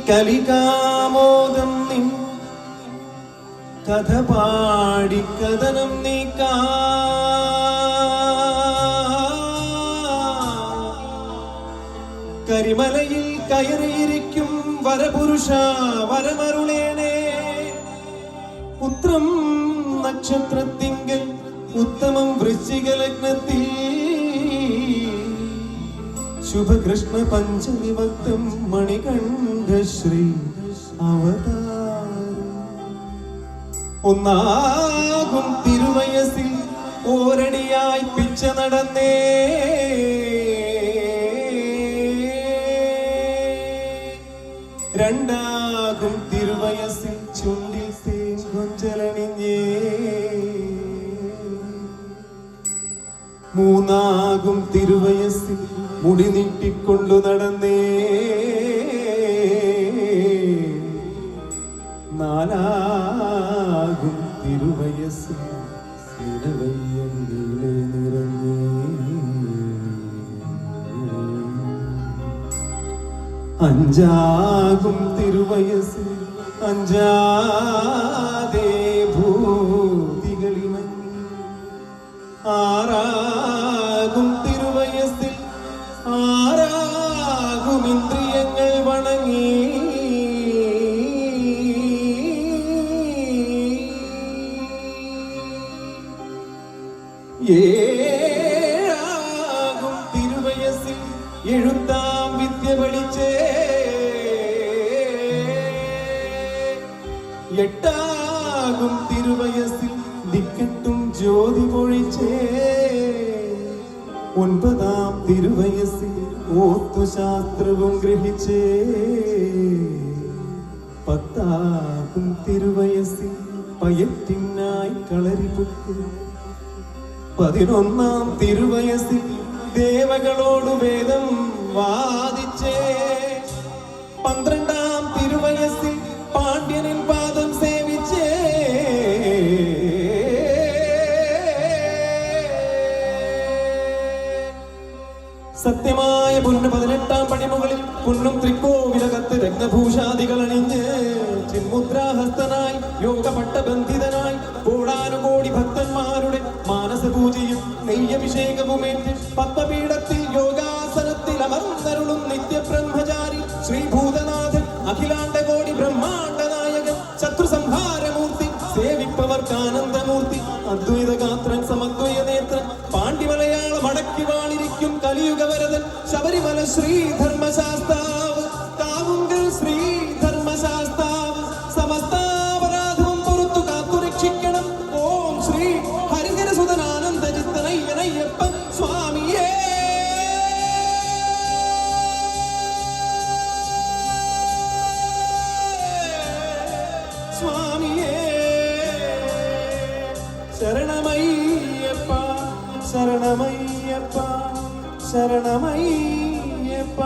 കലികാമോദം നിൻ കഥ പാടി കഥനം നീക്കാ കരിമലയിൽ കയറിയിരിക്കും വരപുരുഷ വരമരുളേണേ ഉത്രം നക്ഷത്രത്തിങ്കൽ ഉത്തമം വൃശ്ചിക ലഗ്നത്തിൽ ശുഭകൃഷ്ണ പഞ്ചവിഭക്തം മണികണ്ഠ ശ്രീ അവതാരം ഒന്നാകും തിരുവയസിൽ ഓരടിയായി പിച്ച നടന്നേ രണ്ടാകും തിരുവയസിൽ ചുണ്ടിൽ തേങ്കൊഞ്ചലണിഞ്ഞേ മൂന്നാകും തിരുവയസിൽ മുടി നീട്ടിക്കൊണ്ടു നടന്നേ നാലാകും തിരുവയസിൽ നിറവയ്യങ്കിലെ നിറഞ്ഞേ അഞ്ചാകും തിരുവയസിൽ അഞ്ചാതേ ഭൂതികളിമഞ്ഞി ആറാകും തിരുവയസിൽ ആറാകും ഇന്ദ്രിയങ്ങൾ വണങ്ങി ഏഴാകും തിരുവയസിൽ എഴുത്താം വിദ്യ പഠിച്ചേ എട്ടാകും തിരുവയസിൽ ദിക്കെട്ടും ജ്യോതി പൊഴിച്ചേ ഒൻപതാം തിരുവയസിൽ ഓത്തുശാസ്ത്രവും ഗ്രഹിച്ചേ പത്താകും തിരുവയസിൽ പയറ്റിനായി കളരിപുക്ക് 11ാം തിരുവയസിൽ ദേവകളോട് വേദം വാദിച്ചേ 12ാം തിരുവയസിൽ പാണ്ഡ്യനിൻ പാദം സേവിച്ചേ സത്യമായ പൊന്നു 18ാം പടിമുകളിൽ പുണ്ണും തൃക്കോവിലകത്ത് രത്നഭൂഷാദികൾ അണിഞ്ഞ് ചിന്മുദ്രാഹസ്തനായി യോഗപട്ടബന്ധിതനായി കോടാനുകോടി ഭക്തന്മാരുടെ മാനസപൂജയും നെയ്യഭിഷേകവുമേറ്റ് പത്മപീഠത്തിൽ യോഗാസനത്തിൽ അമർന്നരുളും നിത്യബ്രഹ്മചാരി ശ്രീഭൂതനാഥൻ അഖിലാണ്ടകോടി ബ്രഹ്മാണ്ഡ നായകൻ ശത്രു സംഹാരമൂർത്തി സേവിപ്പവർക്കാനന്ദമൂർത്തി അദ്വൈതഗാത്രൻ സമദ്വയ നേത്രൻ പാണ്ഡിമലയാളം അടക്കി വാണിരിക്കും കലിയുഗവരതൻ ശബരിമല ശ്രീ ധർമ്മശാസ്താവ് കാവുങ്കൽ ശ്രീ ധർമ്മശാസ്താവ് സമസ്താപരാധവും പുറത്തു കാത്തു രക്ഷിക്കണം ഓം ശ്രീ ഹരിഹരസുതനാനന്ദ ചിത്തനയ്യനയ്യപ്പൻ സ്വാമിയേ സ്വാമിയേ ശരണമയ്യപ്പ ശരണമയ്യപ്പ ശരണമയ്യപ്പ